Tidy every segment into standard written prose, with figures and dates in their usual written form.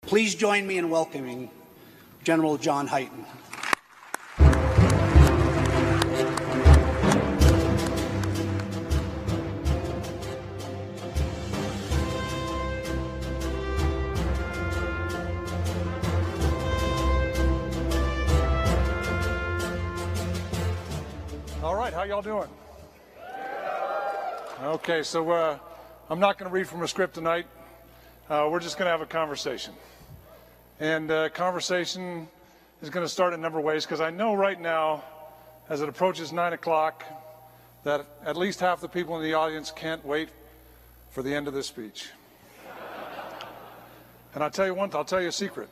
Please join me in welcoming General John Hyten. All right, how y'all doing? Okay, so I'm not going to read from a script tonight. We're just going to have a conversation. And conversation is going to start in a number of ways, because I know right now, as it approaches 9 o'clock, that at least half the people in the audience can't wait for the end of this speech. And I'll tell you one thing, I'll tell you a secret,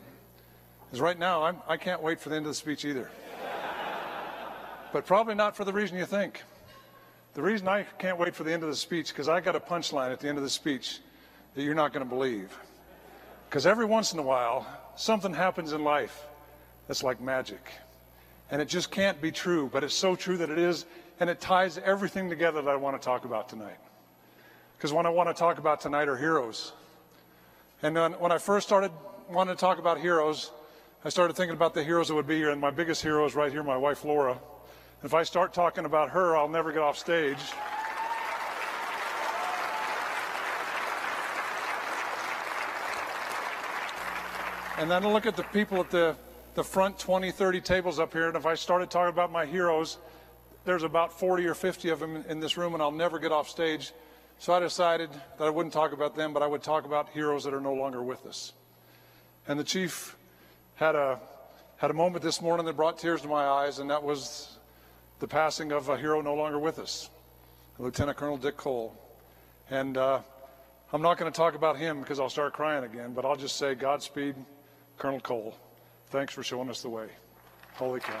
is right now I can't wait for the end of the speech either. But probably not for the reason you think. The reason I can't wait for the end of the speech, because I got a punchline at the end of the speech that you're not going to believe. Because every once in a while, something happens in life that's like magic. And it just can't be true, but it's so true that it is, and it ties everything together that I want to talk about tonight. Because what I want to talk about tonight are heroes. And when I first started wanting to talk about heroes, I started thinking about the heroes that would be here, and my biggest hero is right here, my wife Laura. If I start talking about her, I'll never get off stage. And then I look at the people at the front 20, 30 tables up here, and if I started talking about my heroes, there's about 40 or 50 of them in this room, and I'll never get off stage. So I decided that I wouldn't talk about them, but I would talk about heroes that are no longer with us. And the chief had a moment this morning that brought tears to my eyes, and that was the passing of a hero no longer with us, Lieutenant Colonel Dick Cole. And I'm not going to talk about him because I'll start crying again, but I'll just say Godspeed, Colonel Cole. Thanks for showing us the way. Holy cow.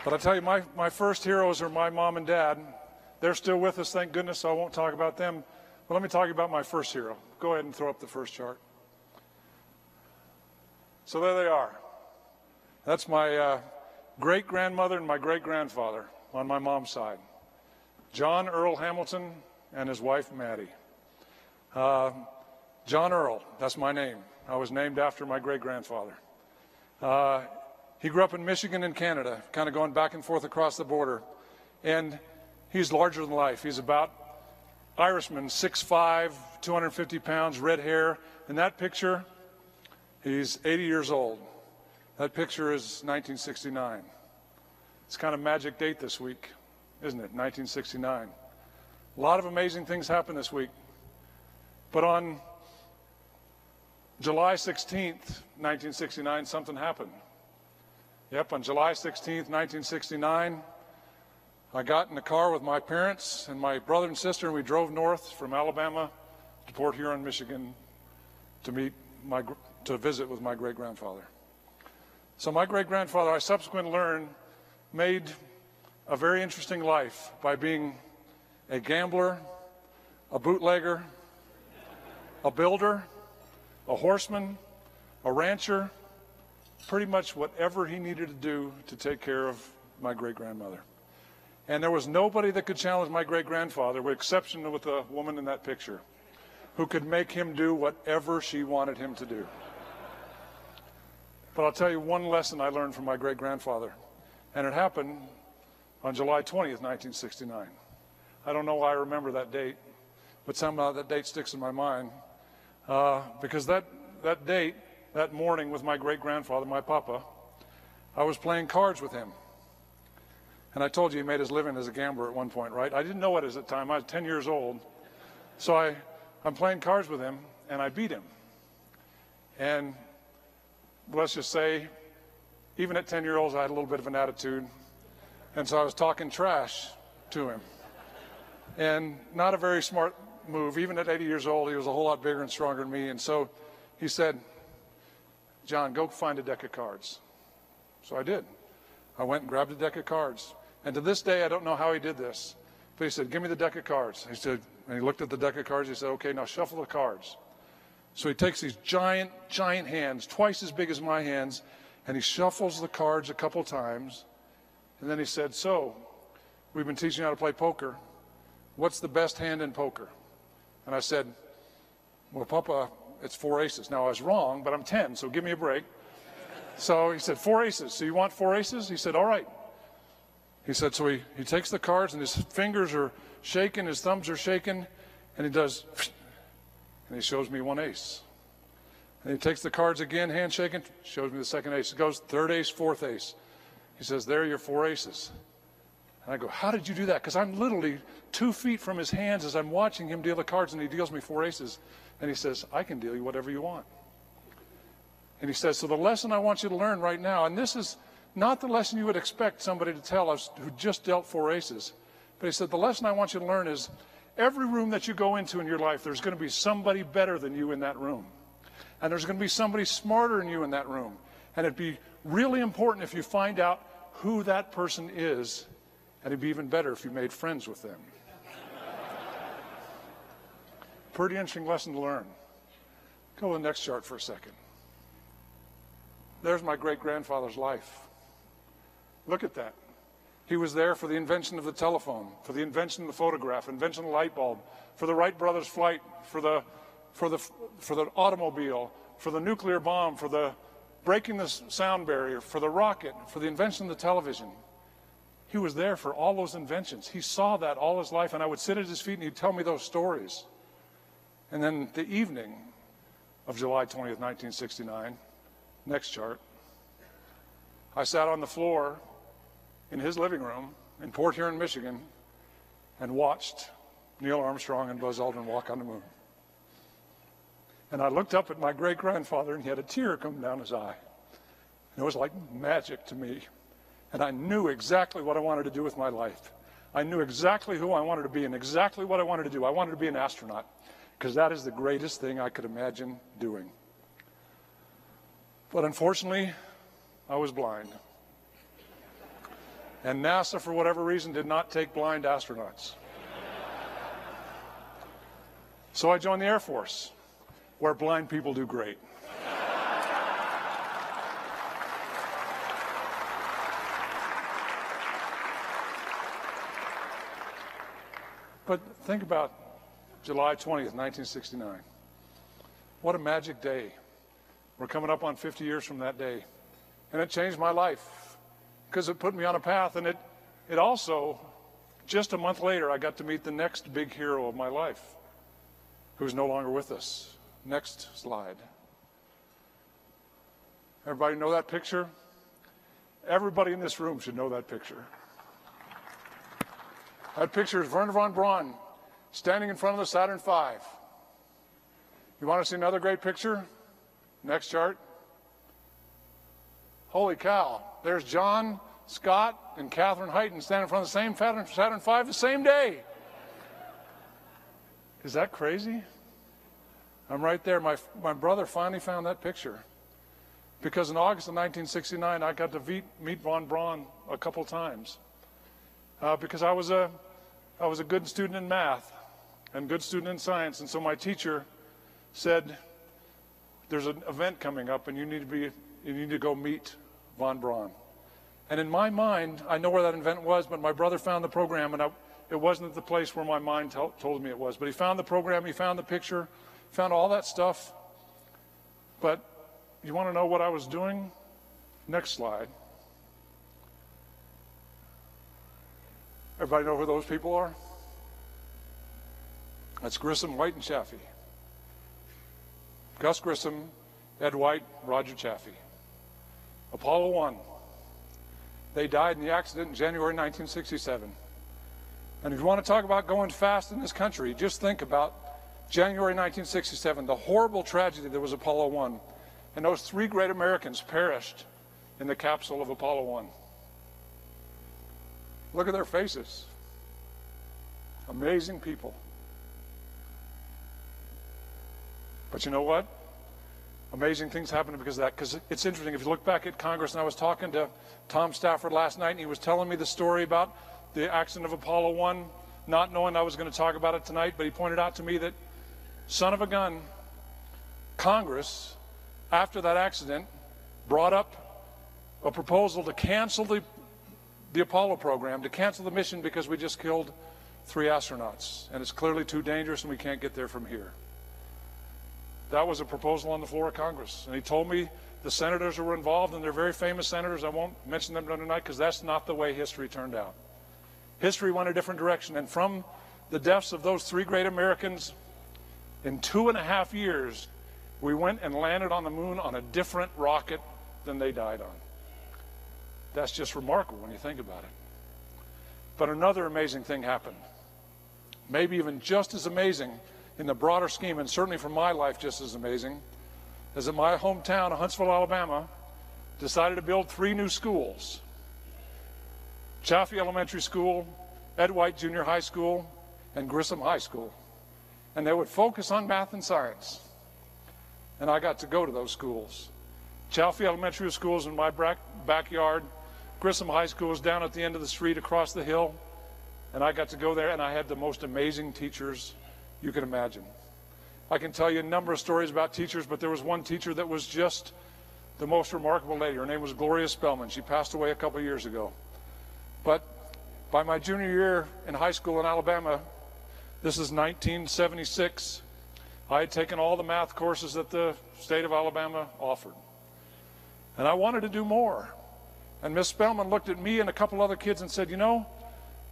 But I tell you, my first heroes are my mom and dad. They're still with us, thank goodness, so I won't talk about them. But let me talk about my first hero. Go ahead and throw up the first chart. So there they are. That's my great-grandmother and my great-grandfather on my mom's side. John Earl Hamilton and his wife, Maddie. John Earl, that's my name. I was named after my great-grandfather. He grew up in Michigan and Canada, kind of going back and forth across the border. And he's larger than life. He's about Irishman, 6'5", 250 pounds, red hair. In that picture, he's 80 years old. That picture is 1969. It's kind of a magic date this week, isn't it? 1969. A lot of amazing things happened this week. But on July 16th, 1969, something happened. Yep, on July 16th, 1969, I got in the car with my parents and my brother and sister, and we drove north from Alabama to Port Huron, Michigan, to visit with my great-grandfather. So my great-grandfather, I subsequently learned, made a very interesting life by being a gambler, a bootlegger, a builder, a horseman, a rancher, pretty much whatever he needed to do to take care of my great-grandmother. And there was nobody that could challenge my great-grandfather, with exception with the woman in that picture, who could make him do whatever she wanted him to do. But I'll tell you one lesson I learned from my great-grandfather, and it happened on July 20th, 1969. I don't know why I remember that date, but somehow that date sticks in my mind, because that date, that morning with my great-grandfather, my papa, I was playing cards with him. And I told you he made his living as a gambler at one point, right? I didn't know it at the time. I was 10 years old. So I'm playing cards with him, and I beat him. And let's just say, even at 10 years old, I had a little bit of an attitude. And so I was talking trash to him. And not a very smart move. Even at 80 years old, he was a whole lot bigger and stronger than me. And so he said, John, go find a deck of cards. So I did. I went and grabbed a deck of cards. And to this day, I don't know how he did this, but he said, give me the deck of cards. He said, and he looked at the deck of cards. He said, okay, now shuffle the cards. So he takes these giant, giant hands, twice as big as my hands, and he shuffles the cards a couple times. And then he said, so we've been teaching you how to play poker. what's the best hand in poker? And I said, well, Papa, it's 4 aces. Now, I was wrong, but I'm 10, so give me a break. So he said, 4 aces. So you want 4 aces? He said, all right. He said, so he takes the cards, and his fingers are shaking, his thumbs are shaking, and he does, and he shows me 1 ace. And he takes the cards again, hand shaking, shows me the second ace. It goes 3rd ace, 4th ace. He says, there are your 4 aces. And I go, how did you do that? Because I'm literally 2 feet from his hands as I'm watching him deal the cards, and he deals me 4 aces. And he says, I can deal you whatever you want. And he says, so the lesson I want you to learn right now, and this is not the lesson you would expect somebody to tell us who just dealt 4 aces, but he said, the lesson I want you to learn is every room that you go into in your life, there's going to be somebody better than you in that room. And there's going to be somebody smarter than you in that room. And it'd be really important if you find out who that person is, and it'd be even better if you made friends with them. Pretty interesting lesson to learn. Go to the next chart for a second. There's my great-grandfather's life. Look at that. He was there for the invention of the telephone, for the invention of the photograph, invention of the light bulb, for the Wright brothers' flight, for the automobile, for the nuclear bomb, for the breaking the sound barrier, for the rocket, for the invention of the television. He was there for all those inventions. He saw that all his life, and I would sit at his feet and he'd tell me those stories. And then the evening of July 20th, 1969, next chart, I sat on the floor in his living room in Port Huron, Michigan, and watched Neil Armstrong and Buzz Aldrin walk on the moon. And I looked up at my great-grandfather, and he had a tear come down his eye. And it was like magic to me. And I knew exactly what I wanted to do with my life. I knew exactly who I wanted to be and exactly what I wanted to do. I wanted to be an astronaut, because that is the greatest thing I could imagine doing. But unfortunately, I was blind. And NASA, for whatever reason, did not take blind astronauts. So I joined the Air Force, where blind people do great. But think about July 20th, 1969. What a magic day. We're coming up on 50 years from that day. And it changed my life because it put me on a path. And it also, just a month later, I got to meet the next big hero of my life, who's no longer with us. Next slide. Everybody know that picture? Everybody in this room should know that picture. That picture is Wernher von Braun standing in front of the Saturn V. You want to see another great picture? Next chart. Holy cow. There's John, Scott, and Catherine Hyten standing in front of the same Saturn V the same day. Is that crazy? I'm right there. My brother finally found that picture. Because in August of 1969, I got to meet von Braun a couple times. Because I was a good student in math and good student in science, and so my teacher said, there's an event coming up and you need to go meet von Braun. And in my mind, I know where that event was, but my brother found the program, and it wasn't at the place where my mind told me it was. But he found the program, he found the picture, found all that stuff. But you want to know what I was doing? Next slide. Everybody know who those people are? That's Grissom, White, and Chaffee. Gus Grissom, Ed White, Roger Chaffee. Apollo 1. They died in the accident in January 1967. And if you want to talk about going fast in this country, just think about January 1967, the horrible tragedy that was Apollo 1. And those 3 great Americans perished in the capsule of Apollo 1. Look at their faces. Amazing people. But you know what? Amazing things happen because of that. Because it's interesting. If you look back at Congress, and I was talking to Tom Stafford last night, and he was telling me the story about the accident of Apollo 1, not knowing I was going to talk about it tonight, but he pointed out to me that, son of a gun, Congress, after that accident, brought up a proposal to cancel the Apollo program, to cancel the mission because we just killed 3 astronauts, and it's clearly too dangerous and we can't get there from here. That was a proposal on the floor of Congress. And he told me the senators who were involved, and they're very famous senators, I won't mention them tonight because that's not the way history turned out. History went a different direction, and from the deaths of those 3 great Americans, in 2.5 years, we went and landed on the moon on a different rocket than they died on. That's just remarkable when you think about it. But another amazing thing happened. Maybe even just as amazing in the broader scheme, and certainly for my life just as amazing, is that my hometown of Huntsville, Alabama, decided to build 3 new schools. Chaffee Elementary School, Ed White Junior High School, and Grissom High School. And they would focus on math and science. And I got to go to those schools. Chaffee Elementary School is in my backyard. Grissom High School is down at the end of the street across the hill. And I got to go there, and I had the most amazing teachers you can imagine. I can tell you a number of stories about teachers, but there was one teacher that was just the most remarkable lady. Her name was Gloria Spellman. She passed away a couple of years ago. But by my junior year in high school in Alabama, this is 1976, I had taken all the math courses that the state of Alabama offered. And I wanted to do more. And Miss Spellman looked at me and a couple other kids and said, you know,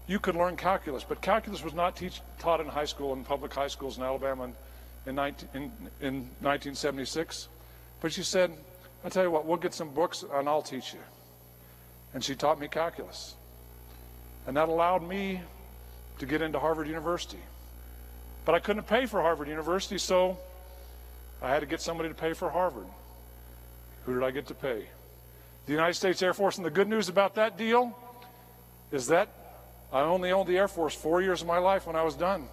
you could learn calculus. But calculus was not taught in high school, in public high schools in Alabama in 1976. But she said, I'll tell you what, we'll get some books and I'll teach you. And she taught me calculus. And that allowed me to get into Harvard University. But I couldn't pay for Harvard University, so I had to get somebody to pay for Harvard. Who did I get to pay? The United States Air Force. And the good news about that deal is that I only owned the Air Force 4 years of my life when I was done.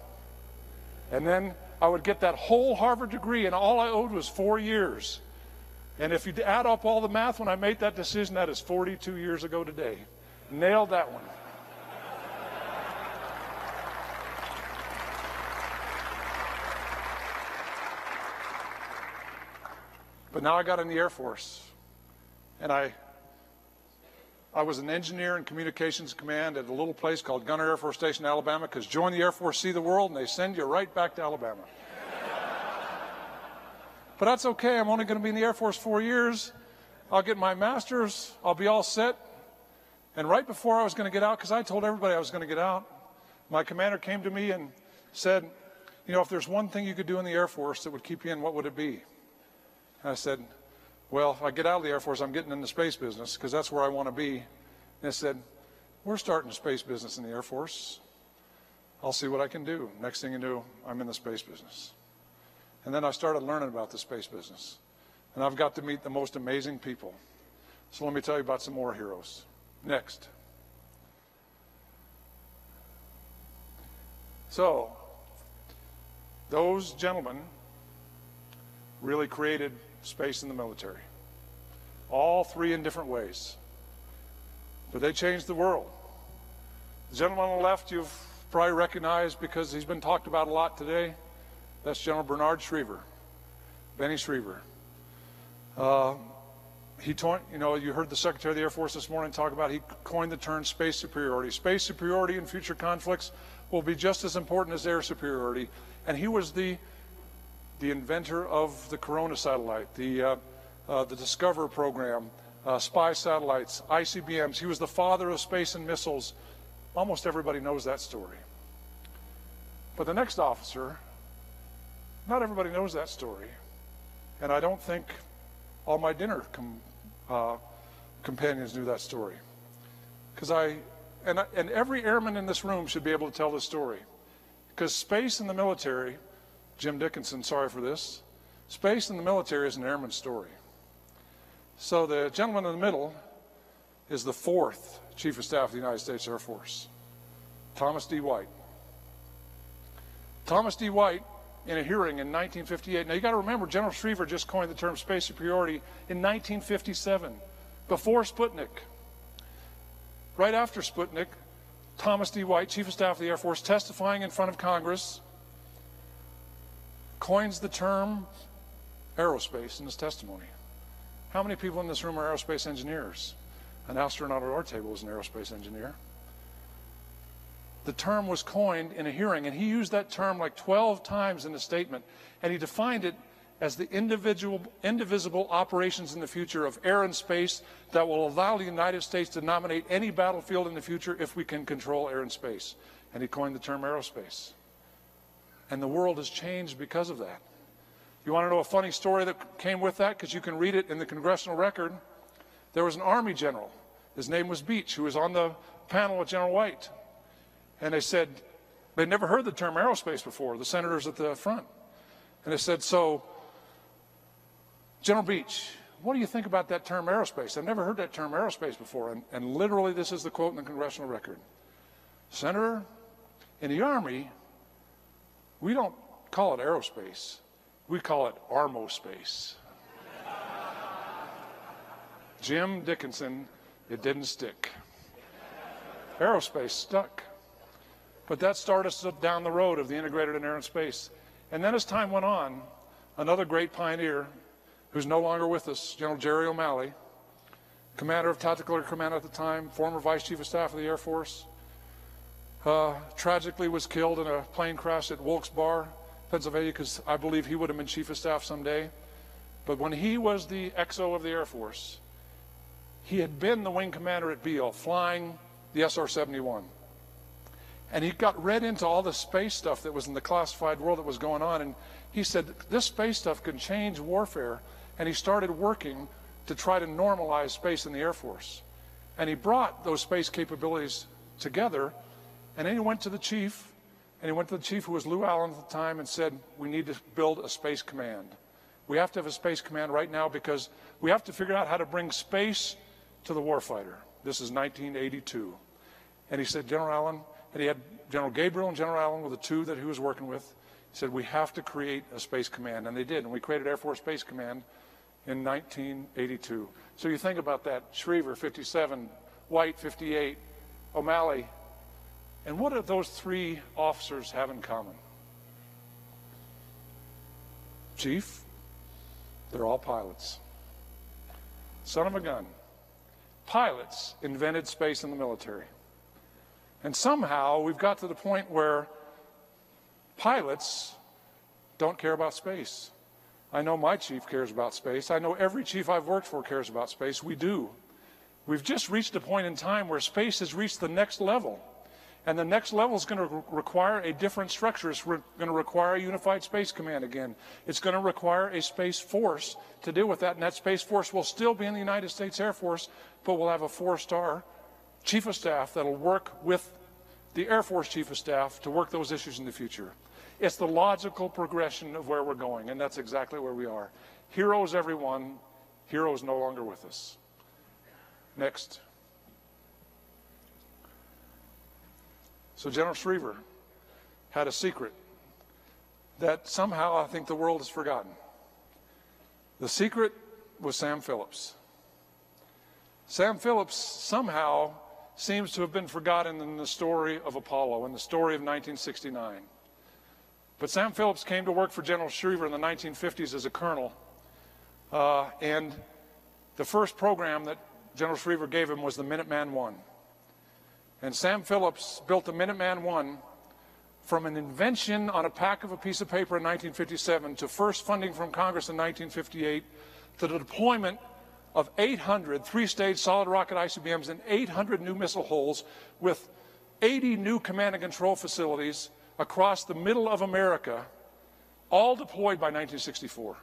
And then I would get that whole Harvard degree, and all I owed was 4 years. And if you add up all the math when I made that decision, that is 42 years ago today. Nailed that one. But now I got in the Air Force, and I was an engineer in communications command at a little place called Gunner Air Force Station, Alabama, because join the Air Force, see the world, and they send you right back to Alabama. But that's okay. I'm only going to be in the Air Force 4 years. I'll get my master's. I'll be all set. And right before I was going to get out, because I told everybody I was going to get out, my commander came to me and said, you know, if there's one thing you could do in the Air Force that would keep you in, what would it be? And I said, well, if I get out of the Air Force, I'm getting in the space business because that's where I want to be. And I said, we're starting a space business in the Air Force. I'll see what I can do. Next thing you know, I'm in the space business. And then I started learning about the space business. And I've got to meet the most amazing people. So let me tell you about some more heroes. Next. So, those gentlemen really created space in the military. All 3 in different ways. But they changed the world. The gentleman on the left you've probably recognized because he's been talked about a lot today. That's General Bernard Schriever, Benny Schriever. You heard the Secretary of the Air Force this morning talk about, he coined the term space superiority. Space superiority in future conflicts will be just as important as air superiority. And he was the inventor of the Corona satellite, the Discover program, spy satellites, ICBMs. He was the father of space and missiles. Almost everybody knows that story. But the next officer, not everybody knows that story. And I don't think all my dinner companions knew that story. Because and every airman in this room should be able to tell this story. Because space in the military, Jim Dickinson, sorry for this, space in the military is an airman's story. So the gentleman in the middle is the 4th Chief of Staff of the United States Air Force, Thomas D. White. Thomas D. White, in a hearing in 1958, now you got to remember, General Schriever just coined the term space superiority in 1957, before Sputnik. Right after Sputnik, Thomas D. White, Chief of Staff of the Air Force, testifying in front of Congress, coins the term aerospace in his testimony. How many people in this room are aerospace engineers? An astronaut at our table is an aerospace engineer. the term was coined in a hearing, and he used that term like 12 times in the statement, and he defined it as the indivisible operations in the future of air and space that will allow the United States to nominate any battlefield in the future if we can control air and space. And he coined the term aerospace. And the world has changed because of that. You want to know a funny story that came with that? Because you can read it in the congressional record. There was an Army general. His name was Beach, who was on the panel with General White. And they said, they'd never heard the term aerospace before, the senators at the front. And they said, so, General Beach, what do you think about that term aerospace? I've never heard that term aerospace before. And literally, this is the quote in the congressional record. Senator, in the Army, we don't call it aerospace. We call it armospace. Jim Dickinson, it didn't stick. Aerospace stuck. But that started us down the road of the integrated in air and space. And then as time went on, another great pioneer who's no longer with us, General Jerry O'Malley, commander of Tactical Air Command at the time, former Vice Chief of Staff of the Air Force, tragically was killed in a plane crash at Wilkes-Barre, Pennsylvania, because I believe he would have been Chief of Staff someday. But when he was the XO of the Air Force, he had been the wing commander at Beale, flying the SR-71. And he got read into all the space stuff that was in the classified world that was going on, and he said, this space stuff can change warfare, and he started working to try to normalize space in the Air Force. And he brought those space capabilities together, and then he went to the chief, who was Lou Allen at the time, and said, we need to build a space command. We have to have a space command right now because we have to figure out how to bring space to the warfighter. This is 1982. And he said, General Allen, and he had General Gabriel and General Allen were the two that he was working with. He said, we have to create a space command. And they did. And we created Air Force Space Command in 1982. So you think about that. Schriever, 57. White, 58. O'Malley. And what do those three officers have in common? Chief, they're all pilots. Son of a gun. Pilots invented space in the military. And somehow we've got to the point where pilots don't care about space. I know my chief cares about space. I know every chief I've worked for cares about space. We do. We've just reached a point in time where space has reached the next level. And the next level is going to require a different structure. It's going to require a unified space command again. It's going to require a space force to deal with that. And that space force will still be in the United States Air Force, but we'll have a 4-star chief of staff that'll work with the Air Force chief of staff to work those issues in the future. It's the logical progression of where we're going, and that's exactly where we are. Heroes, everyone. Heroes no longer with us. Next. So General Schriever had a secret that somehow I think the world has forgotten. The secret was Sam Phillips. Sam Phillips somehow seems to have been forgotten in the story of Apollo, in the story of 1969. But Sam Phillips came to work for General Schriever in the 1950s as a colonel, and the first program that General Schriever gave him was the Minuteman I. And Sam Phillips built the Minuteman I from an invention on a pack of a piece of paper in 1957 to first funding from Congress in 1958 to the deployment of 800 three-stage solid rocket ICBMs and 800 new missile holes with 80 new command and control facilities across the middle of America, all deployed by 1964.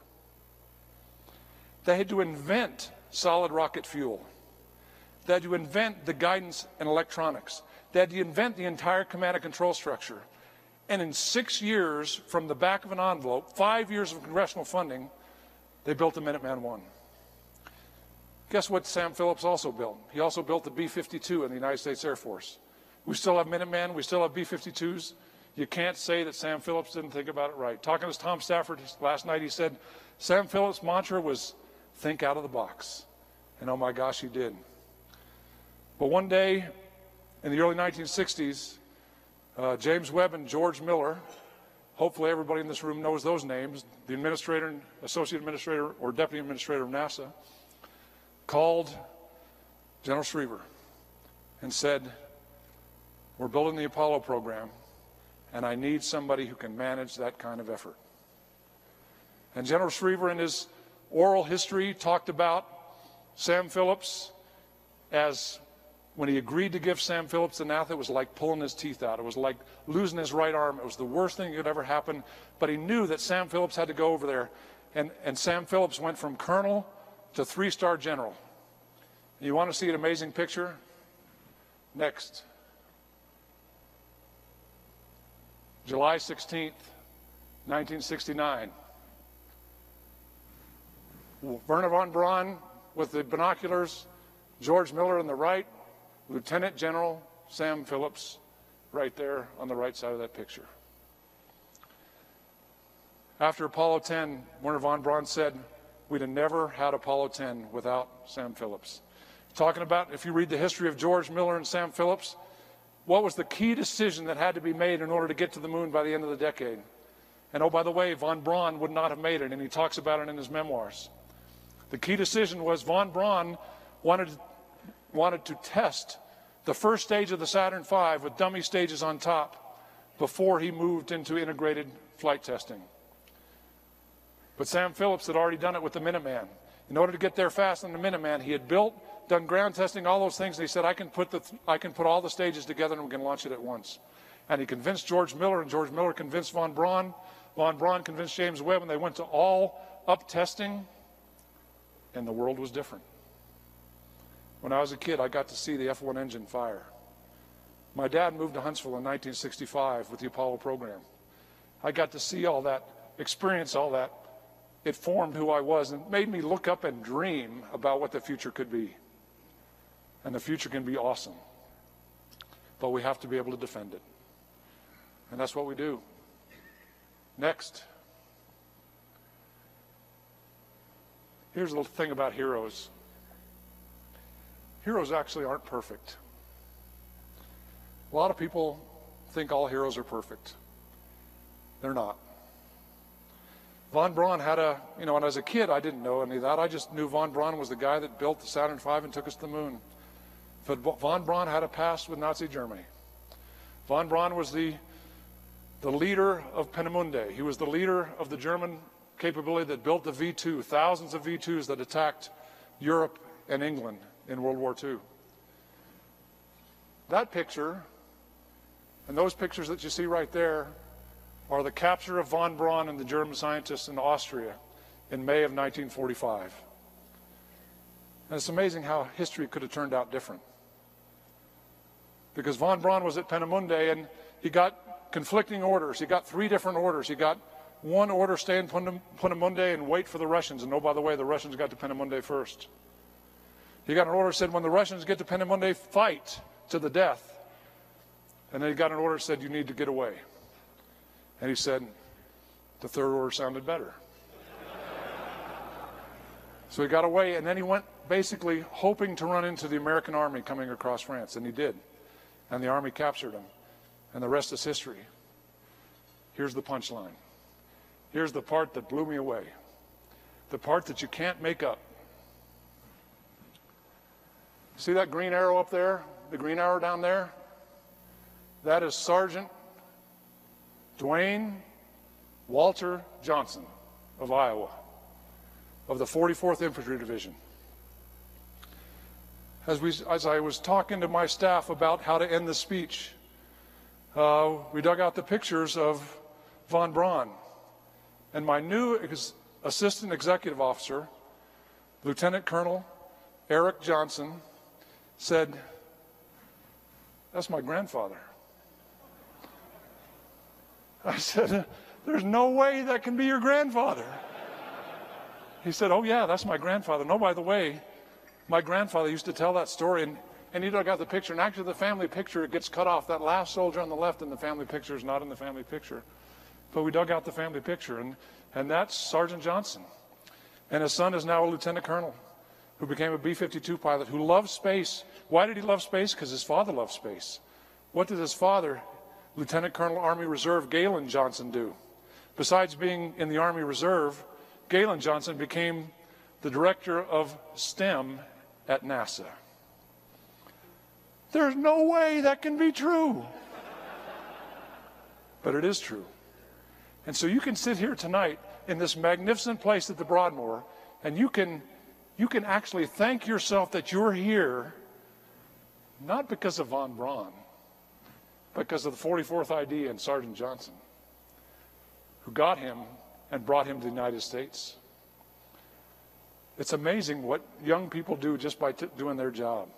They had to invent solid rocket fuel. They had to invent the guidance and electronics. They had to invent the entire command and control structure. And in 6 years, from the back of an envelope, 5 years of congressional funding, they built the Minuteman I. Guess what Sam Phillips also built? He also built the B-52 in the United States Air Force. We still have Minuteman, we still have B-52s. You can't say that Sam Phillips didn't think about it right. Talking to Tom Stafford last night, he said Sam Phillips' mantra was, think out of the box. And oh my gosh, he did. But one day, in the early 1960s, James Webb and George Miller, hopefully everybody in this room knows those names, the administrator, associate administrator, or deputy administrator of NASA, called General Schriever and said, We're building the Apollo program, and I need somebody who can manage that kind of effort. And General Schriever, in his oral history, talked about Sam Phillips as, when he agreed to give Sam Phillips the NATHA, it was like pulling his teeth out. It was like losing his right arm. It was the worst thing that could ever happen. But he knew that Sam Phillips had to go over there. And Sam Phillips went from colonel to 3-star general. You want to see an amazing picture? Next. July 16th, 1969. Werner von Braun with the binoculars, George Miller on the right, Lieutenant General Sam Phillips right there on the right side of that picture. After Apollo 10, Werner von Braun said, we'd have never had Apollo 10 without Sam Phillips. Talking about, if you read the history of George Miller and Sam Phillips, what was the key decision that had to be made in order to get to the moon by the end of the decade? And oh, by the way, von Braun would not have made it, and he talks about it in his memoirs. The key decision was von Braun wanted to test the first stage of the Saturn V with dummy stages on top before he moved into integrated flight testing. But Sam Phillips had already done it with the Minuteman. In order to get there fast on the Minuteman, he had done ground testing, all those things, and he said, I can put all the stages together and we can launch it at once. And he convinced George Miller, and George Miller convinced von Braun. Von Braun convinced James Webb, and they went to all up testing, and the world was different. When I was a kid, I got to see the F-1 engine fire. My dad moved to Huntsville in 1965 with the Apollo program. I got to see all that, experience all that. It formed who I was and made me look up and dream about what the future could be. And the future can be awesome. But we have to be able to defend it. And that's what we do. Next. Here's the thing about heroes. Heroes actually aren't perfect. A lot of people think all heroes are perfect. They're not. Von Braun had and as a kid I didn't know any of that. I just knew von Braun was the guy that built the Saturn V and took us to the moon. But von Braun had a past with Nazi Germany. Von Braun was the leader of Peenemünde. He was the leader of the German capability that built the V2, thousands of V2s that attacked Europe and England in World War II. That picture, and those pictures that you see right there, are the capture of von Braun and the German scientists in Austria in May of 1945. And it's amazing how history could have turned out different. Because von Braun was at Peenemünde and he got conflicting orders. He got 3 different orders. He got one order, stay in Peenemünde and wait for the Russians. And oh, by the way, the Russians got to Peenemünde first. He got an order that said, when the Russians get to Peenemünde, fight to the death. And then he got an order that said, you need to get away. And he said, the 3rd order sounded better. So he got away, and then he went basically hoping to run into the American army coming across France, and he did. And the army captured him, and the rest is history. Here's the punchline. Here's the part that blew me away. The part that you can't make up. See that green arrow up there? The green arrow down there? That is Sergeant Dwayne Walter Johnson of Iowa, of the 44th Infantry Division. As I was talking to my staff about how to end the speech, we dug out the pictures of von Braun. And my new assistant executive officer, Lieutenant Colonel Eric Johnson, said, that's my grandfather. I said, there's no way that can be your grandfather. He said, oh yeah, that's my grandfather. No, by the way, my grandfather used to tell that story, and he dug out the picture, and actually the family picture, it gets cut off. That last soldier on the left in the family picture is not in the family picture. But we dug out the family picture, and that's Sergeant Johnson. And his son is now a lieutenant colonel who became a B-52 pilot who loves space. Why did he love space? Because his father loved space. What did his father, Lieutenant Colonel Army Reserve Galen Johnson, do? Besides being in the Army Reserve, Galen Johnson became the director of STEM at NASA. There's no way that can be true. But it is true. And so you can sit here tonight in this magnificent place at the Broadmoor, and you can actually thank yourself that you're here, not because of von Braun, because of the 44th ID and Sergeant Johnson, who got him and brought him to the United States. It's amazing what young people do just by doing their job.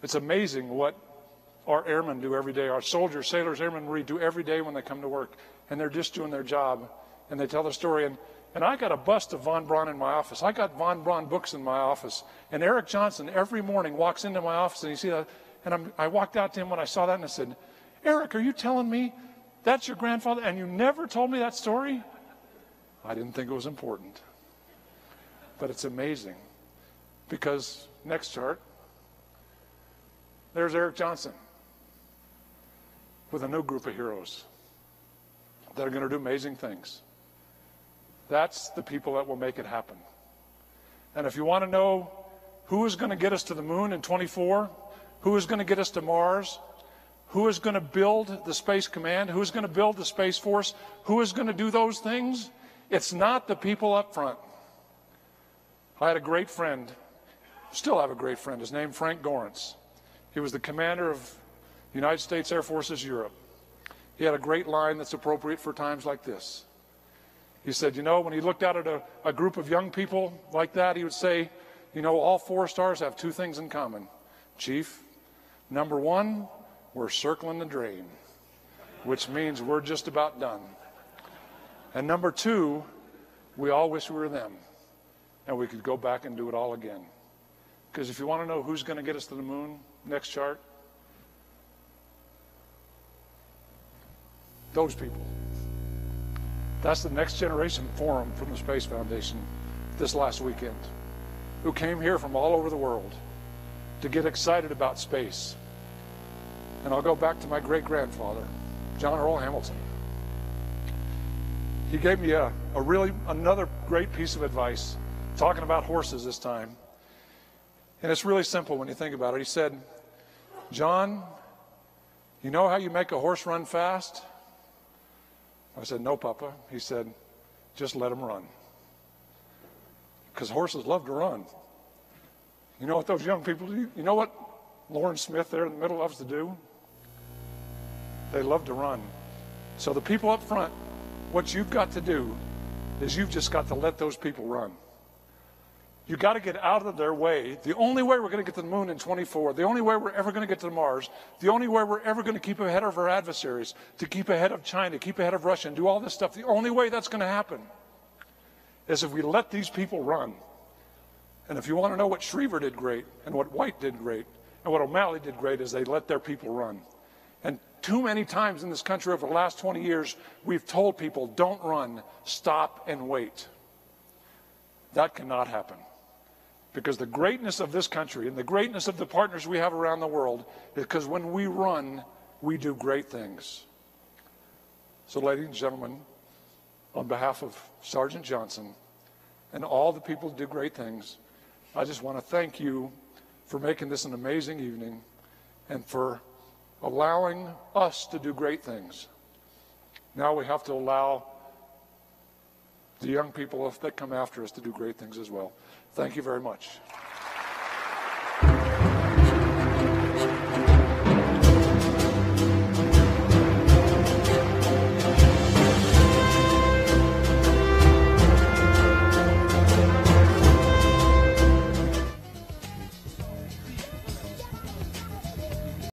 It's amazing what our airmen do every day, our soldiers, sailors, airmen, Marine do every day when they come to work, and they're just doing their job, and they tell the story. And I got a bust of von Braun in my office. I got von Braun books in my office. And Eric Johnson every morning walks into my office, and you see that, and I walked out to him when I saw that, and I said, Eric, are you telling me that's your grandfather, and you never told me that story? I didn't think it was important. But it's amazing, because next chart, there's Eric Johnson with a new group of heroes that are going to do amazing things. That's the people that will make it happen. And if you want to know who is going to get us to the moon in 24, who is going to get us to Mars, who is going to build the Space Command, who is going to build the Space Force, who is going to do those things, it's not the people up front. I had a great friend, still have a great friend, his name Frank Gorence. He was the commander of the United States Air Forces Europe. He had a great line that's appropriate for times like this. He said, you know, when he looked out at a group of young people like that, he would say, you know, all 4 stars have 2 things in common. Chief, number 1, we're circling the drain, which means we're just about done. And number 2, we all wish we were them, and we could go back and do it all again. Because if you want to know who's going to get us to the moon, next chart, those people. That's the Next Generation Forum from the Space Foundation this last weekend, who came here from all over the world to get excited about space. And I'll go back to my great-grandfather, John Earl Hamilton. He gave me another great piece of advice, talking about horses this time. And it's really simple when you think about it. He said, John, you know how you make a horse run fast? I said, no, Papa. He said, just let him run. Because horses love to run. You know what those young people do? You know what Lauren Smith there in the middle loves to do? They love to run. So the people up front, what you've got to do is you've just got to let those people run. You've got to get out of their way. The only way we're going to get to the moon in 24, the only way we're ever going to get to Mars, the only way we're ever going to keep ahead of our adversaries, to keep ahead of China, keep ahead of Russia, and do all this stuff, the only way that's going to happen is if we let these people run. And if you want to know what Schriever did great, and what White did great, and what O'Malley did great, is they let their people run. And too many times in this country over the last 20 years, we've told people, don't run, stop and wait. That cannot happen. Because the greatness of this country and the greatness of the partners we have around the world is because when we run, we do great things. So, ladies and gentlemen, on behalf of Sergeant Johnson and all the people who do great things, I just want to thank you for making this an amazing evening and for allowing us to do great things. Now we have to allow the young people that come after us to do great things as well. Thank you very much.